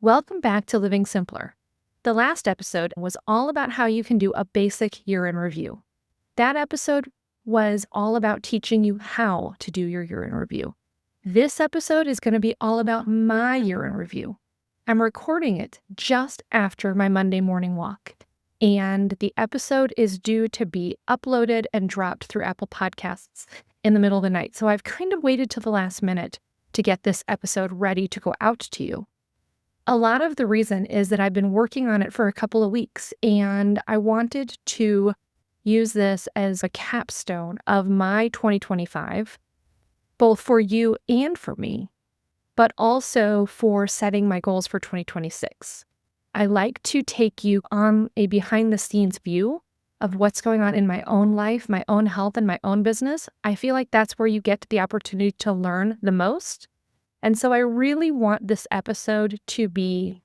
Welcome back to Living Simpler. The last episode was all about how you can do a basic urine review. That episode was all about teaching you how to do your urine review. This episode is going to be all about my urine review. I'm recording it just after my Monday morning walk, and the episode is due to be uploaded and dropped through Apple Podcasts in the middle of the night. So I've kind of waited till the last minute to get this episode ready to go out to you. A lot of the reason is that I've been working on it for a couple of weeks, and I wanted to use this as a capstone of my 2025, both for you and for me, but also for setting my goals for 2026. I like to take you on a behind-the-scenes view of what's going on in my own life, my own health, and my own business. I feel like that's where you get the opportunity to learn the most. And so I really want this episode to be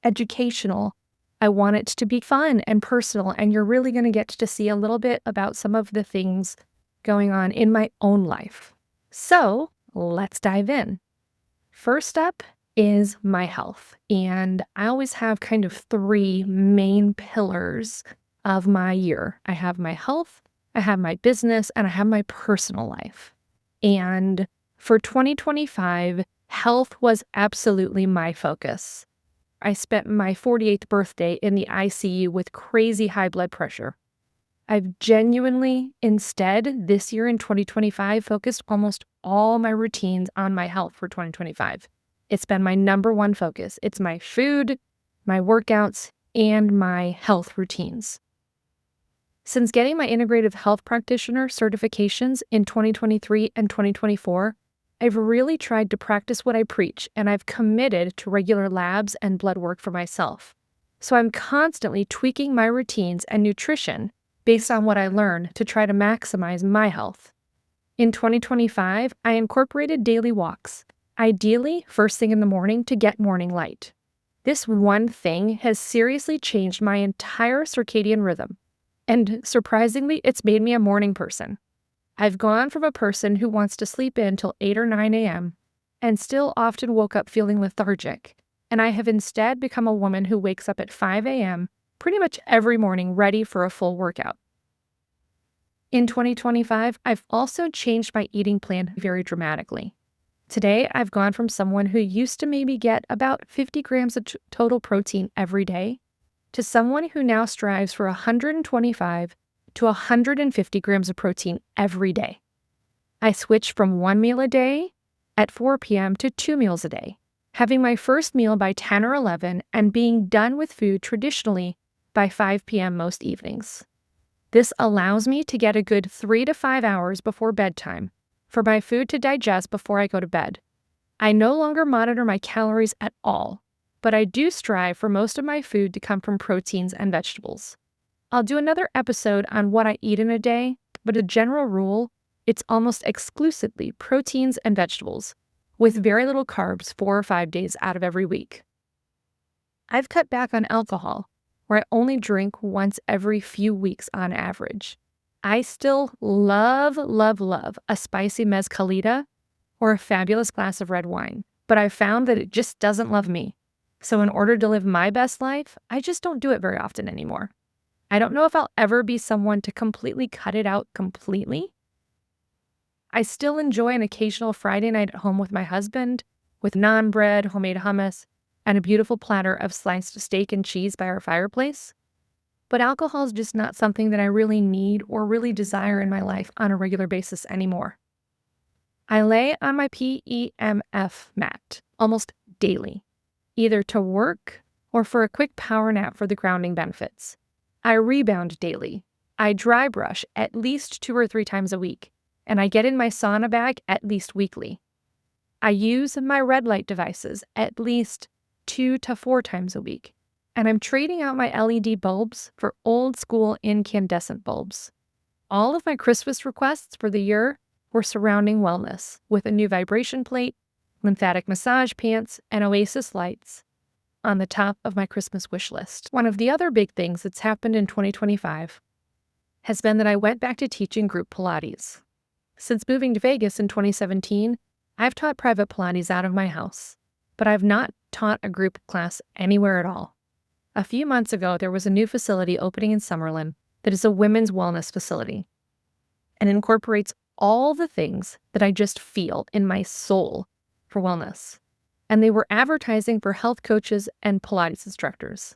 educational. I want it to be fun and personal, and you're really going to get to see a little bit about some of the things going on in my own life. So let's dive in. First up is my health, and I always have kind of three main pillars of my year. I have my health, I have my business, and I have my personal life. And for 2025, health was absolutely my focus. I spent my 48th birthday in the ICU with crazy high blood pressure. I've genuinely, instead, this year in 2025, focused almost all my routines on my health for 2025. It's been my number one focus. It's my food, my workouts, and my health routines. Since getting my integrative health practitioner certifications in 2023 and 2024, I've really tried to practice what I preach, and I've committed to regular labs and blood work for myself. So I'm constantly tweaking my routines and nutrition based on what I learn to try to maximize my health. In 2025, I incorporated daily walks, ideally first thing in the morning to get morning light. This one thing has seriously changed my entire circadian rhythm, and surprisingly, it's made me a morning person. I've gone from a person who wants to sleep in till 8 or 9 a.m. and still often woke up feeling lethargic, and I have instead become a woman who wakes up at 5 a.m. pretty much every morning ready for a full workout. In 2025, I've also changed my eating plan very dramatically. Today, I've gone from someone who used to maybe get about 50 grams of total protein every day to someone who now strives for 125 to 150 grams of protein every day. I switched from one meal a day at 4 p.m. to 2 meals a day, having my first meal by 10 or 11 and being done with food traditionally by 5 p.m. most evenings. This allows me to get a good 3 to 5 hours before bedtime for my food to digest before I go to bed. I no longer monitor my calories at all, but I do strive for most of my food to come from proteins and vegetables. I'll do another episode on what I eat in a day, but a general rule, it's almost exclusively proteins and vegetables, with very little carbs 4 or 5 days out of every week. I've cut back on alcohol, where I only drink once every few weeks on average. I still love a spicy mezcalita or a fabulous glass of red wine, but I've found that it just doesn't love me. So in order to live my best life, I just don't do it very often anymore. I don't know if I'll ever be someone to completely cut it out completely. I still enjoy an occasional Friday night at home with my husband, with naan bread, homemade hummus, and a beautiful platter of sliced steak and cheese by our fireplace. But alcohol is just not something that I really need or really desire in my life on a regular basis anymore. I lay on my PEMF mat almost daily, either to work or for a quick power nap for the grounding benefits. I rebound daily. I dry brush at least 2 or 3 times a week, and I get in my sauna bag at least weekly. I use my red light devices at least 2 to 4 times a week, and I'm trading out my LED bulbs for old school incandescent bulbs. All of my Christmas requests for the year were surrounding wellness, with a new vibration plate, lymphatic massage pants, and Oasis lights on the top of my Christmas wish list. One of the other big things that's happened in 2025 has been that I went back to teaching group Pilates. Since moving to Vegas in 2017, I've taught private Pilates out of my house, but I've not taught a group class anywhere at all. A few months ago, there was a new facility opening in Summerlin that is a women's wellness facility and incorporates all the things that I just feel in my soul for wellness. And they were advertising for health coaches and Pilates instructors.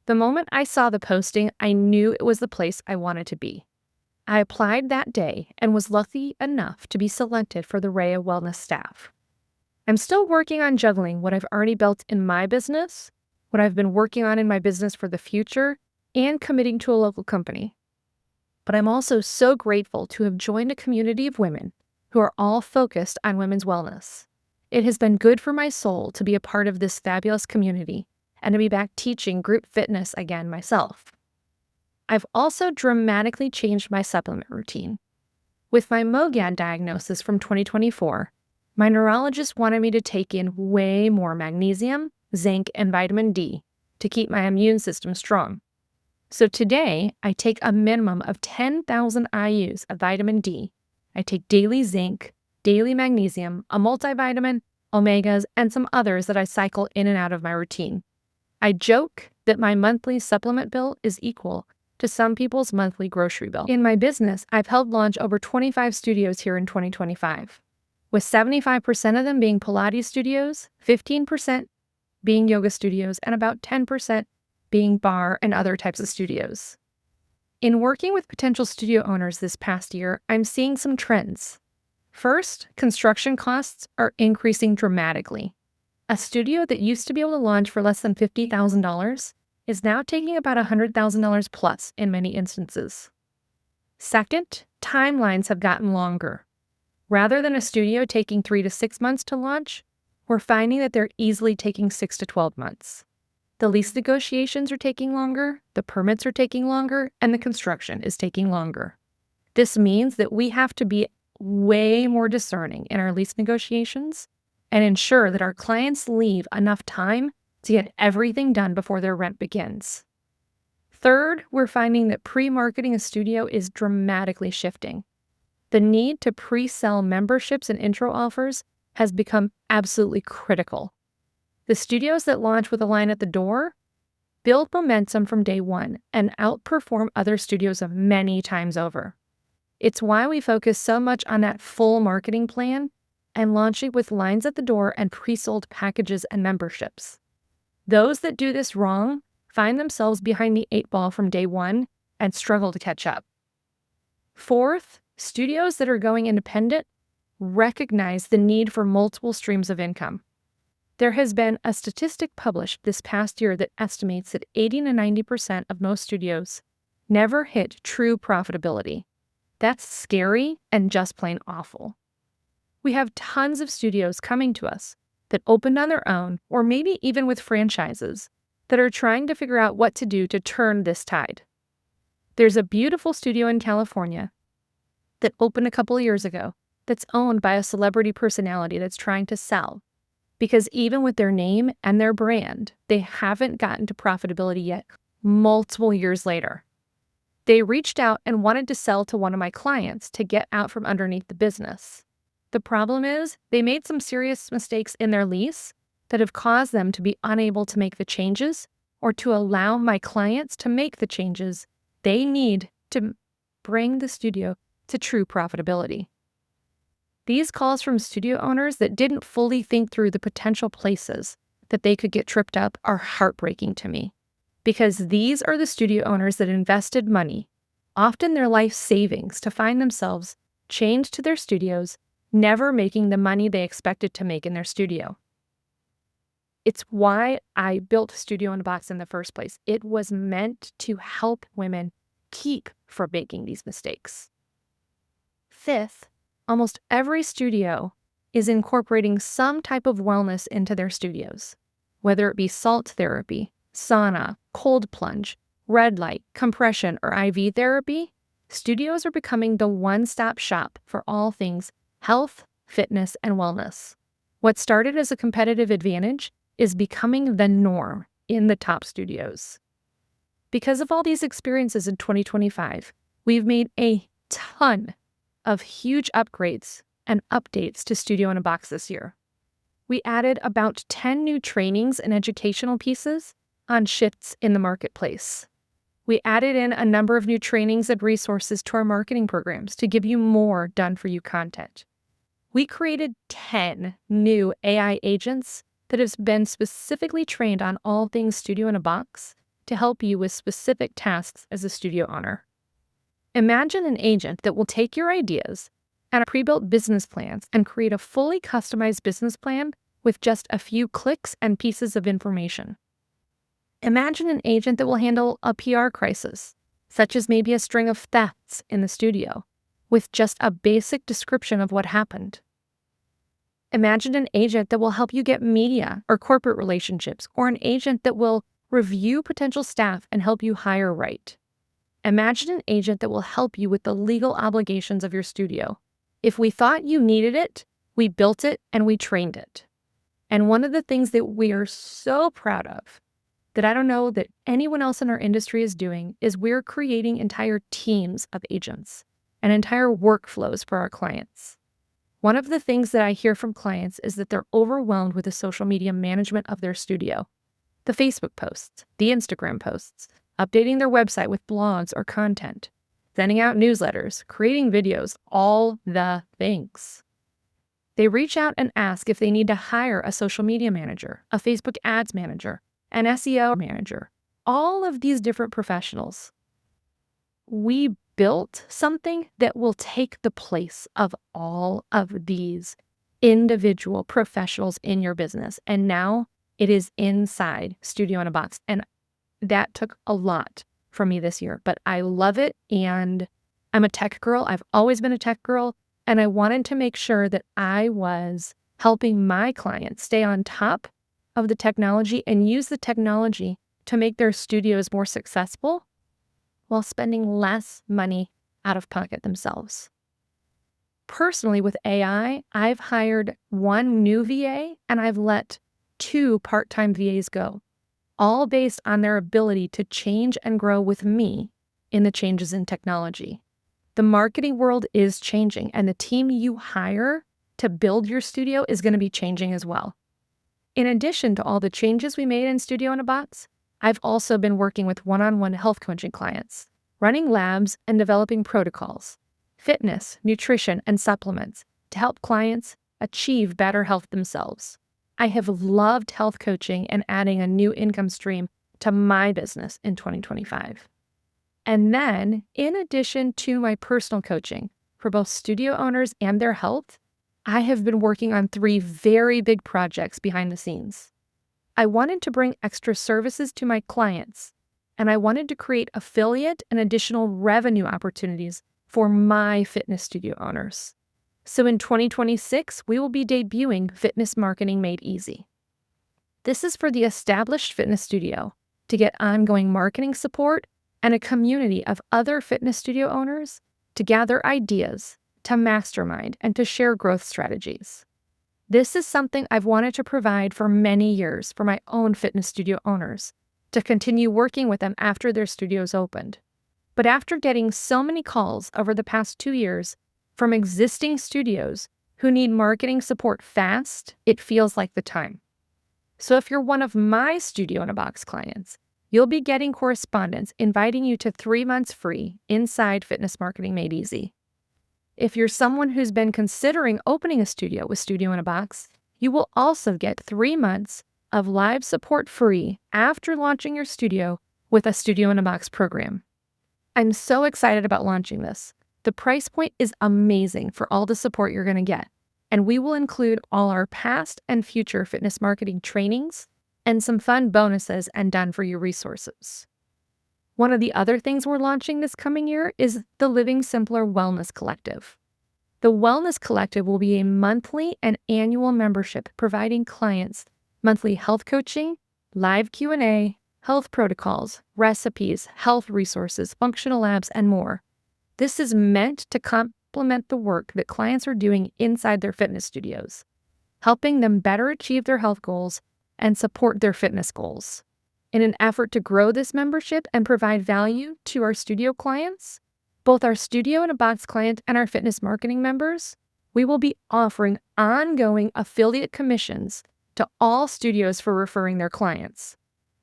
The moment I saw the posting, I knew it was the place I wanted to be. I applied that day and was lucky enough to be selected for the Rhea Wellness staff. I'm still working on juggling what I've already built in my business, what I've been working on in my business for the future, and committing to a local company. But I'm also so grateful to have joined a community of women who are all focused on women's wellness. It has been good for my soul to be a part of this fabulous community and to be back teaching group fitness again myself. I've also dramatically changed my supplement routine. With my MOGAD diagnosis from 2024, my neurologist wanted me to take in way more magnesium, zinc, and vitamin D to keep my immune system strong. So today, I take a minimum of 10,000 IUs of vitamin D. I take daily zinc, daily magnesium, a multivitamin, omegas, and some others that I cycle in and out of my routine. I joke that my monthly supplement bill is equal to some people's monthly grocery bill. In my business, I've helped launch over 25 studios here in 2025, with 75% of them being Pilates studios, 15% being yoga studios, and about 10% being bar and other types of studios. In working with potential studio owners this past year, I'm seeing some trends. First, construction costs are increasing dramatically. A studio that used to be able to launch for less than $50,000 is now taking about $100,000 plus in many instances. Second, timelines have gotten longer. Rather than a studio taking 3 to 6 months to launch, we're finding that they're easily taking 6 to 12 months. The lease negotiations are taking longer, the permits are taking longer, and the construction is taking longer. This means that we have to be way more discerning in our lease negotiations and ensure that our clients leave enough time to get everything done before their rent begins. Third, we're finding that pre-marketing a studio is dramatically shifting. The need to pre-sell memberships and intro offers has become absolutely critical. The studios that launch with a line at the door build momentum from day one and outperform other studios of many times over. It's why we focus so much on that full marketing plan and launching with lines at the door and pre-sold packages and memberships. Those that do this wrong find themselves behind the 8 ball from day one and struggle to catch up. Fourth, studios that are going independent recognize the need for multiple streams of income. There has been a statistic published this past year that estimates that 80 to 90% of most studios never hit true profitability. That's scary and just plain awful. We have tons of studios coming to us that opened on their own, or maybe even with franchises, that are trying to figure out what to do to turn this tide. There's a beautiful studio in California that opened a couple of years ago that's owned by a celebrity personality that's trying to sell, because even with their name and their brand, they haven't gotten to profitability yet, multiple years later. They reached out and wanted to sell to one of my clients to get out from underneath the business. The problem is they made some serious mistakes in their lease that have caused them to be unable to make the changes or to allow my clients to make the changes they need to bring the studio to true profitability. These calls from studio owners that didn't fully think through the potential places that they could get tripped up are heartbreaking to me, because these are the studio owners that invested money, often their life savings, to find themselves chained to their studios, never making the money they expected to make in their studio. It's why I built Studio in a Box in the first place. It was meant to help women keep from making these mistakes. Fifth, almost every studio is incorporating some type of wellness into their studios, whether it be salt therapy, sauna, cold plunge, red light, compression, or IV therapy. Studios are becoming the one-stop shop for all things health, fitness, and wellness. What started as a competitive advantage is becoming the norm in the top studios. Because of all these experiences in 2025, we've made a ton of huge upgrades and updates to Studio in a Box this year. We added about 10 new trainings and educational pieces on shifts in the marketplace. We added in a number of new trainings and resources to our marketing programs to give you more done-for-you content. We created 10 new AI agents that have been specifically trained on all things Studio in a Box to help you with specific tasks as a studio owner. Imagine an agent that will take your ideas and pre-built business plans and create a fully customized business plan with just a few clicks and pieces of information. Imagine an agent that will handle a PR crisis, such as maybe a string of thefts in the studio, with just a basic description of what happened. Imagine an agent that will help you get media or corporate relationships, or an agent that will review potential staff and help you hire right. Imagine an agent that will help you with the legal obligations of your studio. If we thought you needed it, we built it and we trained it. And one of the things that we are so proud of, that I don't know that anyone else in our industry is doing, is we're creating entire teams of agents and entire workflows for our clients. One of the things that I hear from clients is that they're overwhelmed with the social media management of their studio. The Facebook posts, the Instagram posts, updating their website with blogs or content, sending out newsletters, creating videos, all the things. They reach out and ask if they need to hire a social media manager, a Facebook ads manager, an SEO manager, all of these different professionals. We built something that will take the place of all of these individual professionals in your business. And now it is inside Studio in a Box. And that took a lot from me this year, but I love it. And I'm a tech girl. I've always been a tech girl. And I wanted to make sure that I was helping my clients stay on top of the technology and use the technology to make their studios more successful while spending less money out of pocket themselves. Personally, with AI, I've hired one new VA and I've let 2 part-time VAs go, all based on their ability to change and grow with me in the changes in technology. The marketing world is changing, and the team you hire to build your studio is going to be changing as well. In addition to all the changes we made in Studio in a Box, I've also been working with one-on-one health coaching clients, running labs and developing protocols, fitness, nutrition, and supplements to help clients achieve better health themselves. I have loved health coaching and adding a new income stream to my business in 2025. And then, in addition to my personal coaching for both studio owners and their health, I have been working on 3 very big projects behind the scenes. I wanted to bring extra services to my clients, and I wanted to create affiliate and additional revenue opportunities for my fitness studio owners. So in 2026, we will be debuting Fitness Marketing Made Easy. This is for the established fitness studio to get ongoing marketing support and a community of other fitness studio owners to gather ideas, to mastermind, and to share growth strategies. This is something I've wanted to provide for many years for my own fitness studio owners, to continue working with them after their studios opened. But after getting so many calls over the past 2 years from existing studios who need marketing support fast, it feels like the time. So if you're one of my Studio in a Box clients, you'll be getting correspondence inviting you to 3 months free inside Fitness Marketing Made Easy. If you're someone who's been considering opening a studio with Studio in a Box, you will also get 3 months of live support free after launching your studio with a Studio in a Box program. I'm so excited about launching this. The price point is amazing for all the support you're going to get, and we will include all our past and future fitness marketing trainings and some fun bonuses and done-for-you resources. One of the other things we're launching this coming year is the Living Simpler Wellness Collective. The Wellness Collective will be a monthly and annual membership providing clients monthly health coaching, live Q&A, health protocols, recipes, health resources, functional labs, and more. This is meant to complement the work that clients are doing inside their fitness studios, helping them better achieve their health goals and support their fitness goals. In an effort to grow this membership and provide value to our studio clients, both our Studio in a Box client and our fitness marketing members, We will be offering ongoing affiliate commissions to all studios for referring their clients.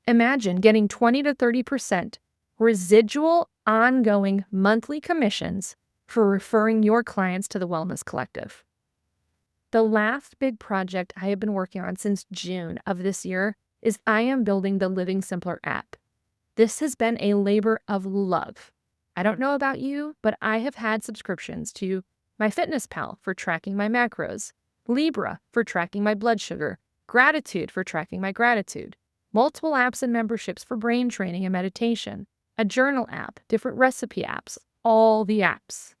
Imagine getting 20 to 30% residual ongoing monthly commissions for referring your clients to the Wellness Collective. The last big project I have been working on since June of this year is I am building the Living Simpler app. This has been a labor of love. I don't know about you, but I have had subscriptions to MyFitnessPal for tracking my macros, Libra for tracking my blood sugar, Gratitude for tracking my gratitude, multiple apps and memberships for brain training and meditation, a journal app, different recipe apps, all the apps.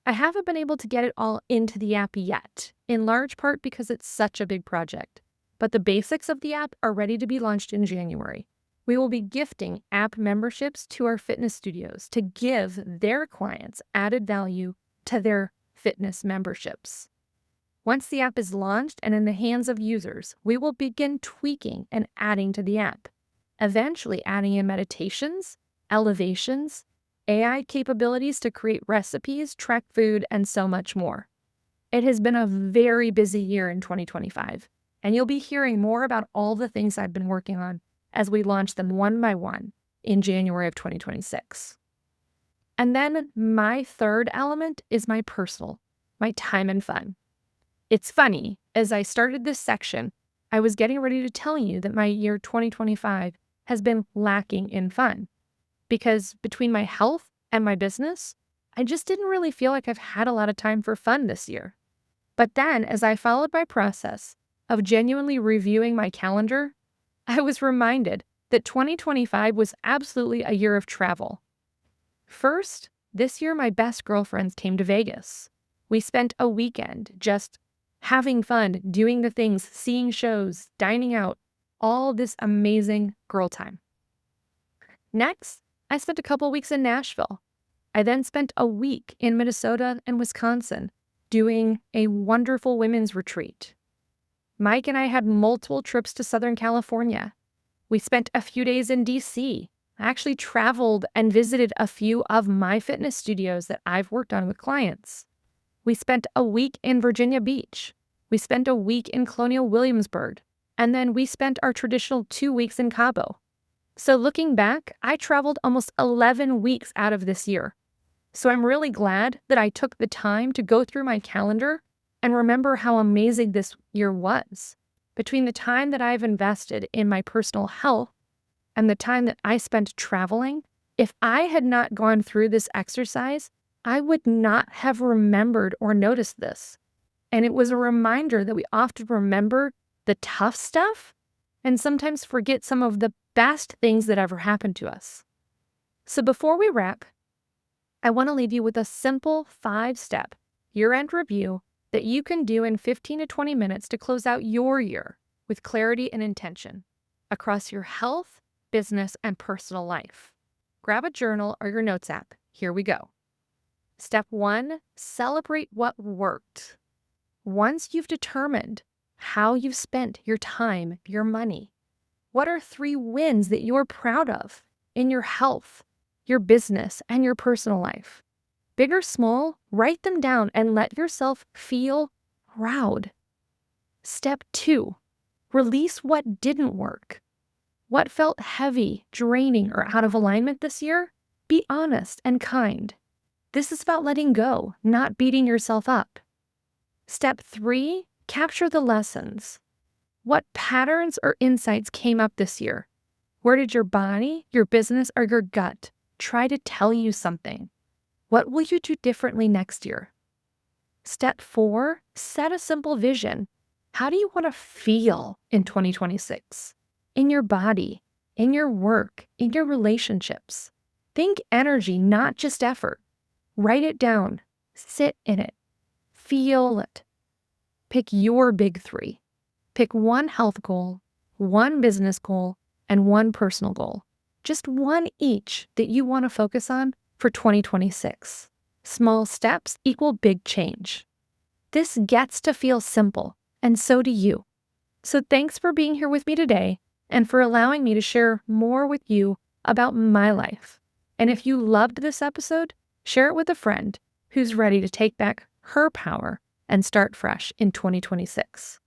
I haven't been able to get it all into the app yet, in large part because it's such a big project. But the basics of the app are ready to be launched in January. We will be gifting app memberships to our fitness studios to give their clients added value to their fitness memberships. Once the app is launched and in the hands of users, we will begin tweaking and adding to the app, eventually adding in meditations, elevations, AI capabilities to create recipes, track food, and so much more. It has been a very busy year in 2025, and you'll be hearing more about all the things I've been working on as we launch them one by one in January of 2026. And then my third element is my personal, my time and fun. It's funny, as I started this section, I was getting ready to tell you that my year 2025 has been lacking in fun. Because between my health and my business, I just didn't really feel like I've had a lot of time for fun this year. But then, as I followed my process of genuinely reviewing my calendar, I was reminded that 2025 was absolutely a year of travel. First, this year my best girlfriends came to Vegas. We spent a weekend just having fun, doing the things, seeing shows, dining out, all this amazing girl time. Next, I spent a couple weeks in Nashville. I then spent a week in Minnesota and Wisconsin doing a wonderful women's retreat. Mike and I had multiple trips to Southern California. We spent a few days in DC. I actually traveled and visited a few of my fitness studios that I've worked on with clients. We spent a week in Virginia Beach. We spent a week in Colonial Williamsburg. And then we spent our traditional 2 weeks in Cabo. So looking back, I traveled almost 11 weeks out of this year. So I'm really glad that I took the time to go through my calendar and remember how amazing this year was. Between the time that I've invested in my personal health and the time that I spent traveling, if I had not gone through this exercise, I would not have remembered or noticed this. And it was a reminder that we often remember the tough stuff and sometimes forget some of the best things that ever happened to us. So before we wrap, I want to leave you with a simple 5-step year-end review that you can do in 15 to 20 minutes to close out your year with clarity and intention across your health, business, and personal life. Grab a journal or your notes app. Here we go. Step 1, celebrate what worked. Once you've determined how you've spent your time, your money, what are 3 wins that you're proud of in your health, your business, and your personal life? Big or small, write them down and let yourself feel proud. Step 2, release what didn't work. What felt heavy, draining, or out of alignment this year? Be honest and kind. This is about letting go, not beating yourself up. Step 3, capture the lessons. What patterns or insights came up this year? Where did your body, your business, or your gut try to tell you something? What will you do differently next year? Step 4, set a simple vision. How do you want to feel in 2026? In your body, in your work, in your relationships. Think energy, not just effort. Write it down. Sit in it. Feel it. Pick your big 3. Pick one health goal, one business goal, and one personal goal. Just one each that you want to focus on for 2026. Small steps equal big change. This gets to feel simple, and so do you. So thanks for being here with me today and for allowing me to share more with you about my life. And if you loved this episode, share it with a friend who's ready to take back her power and start fresh in 2026.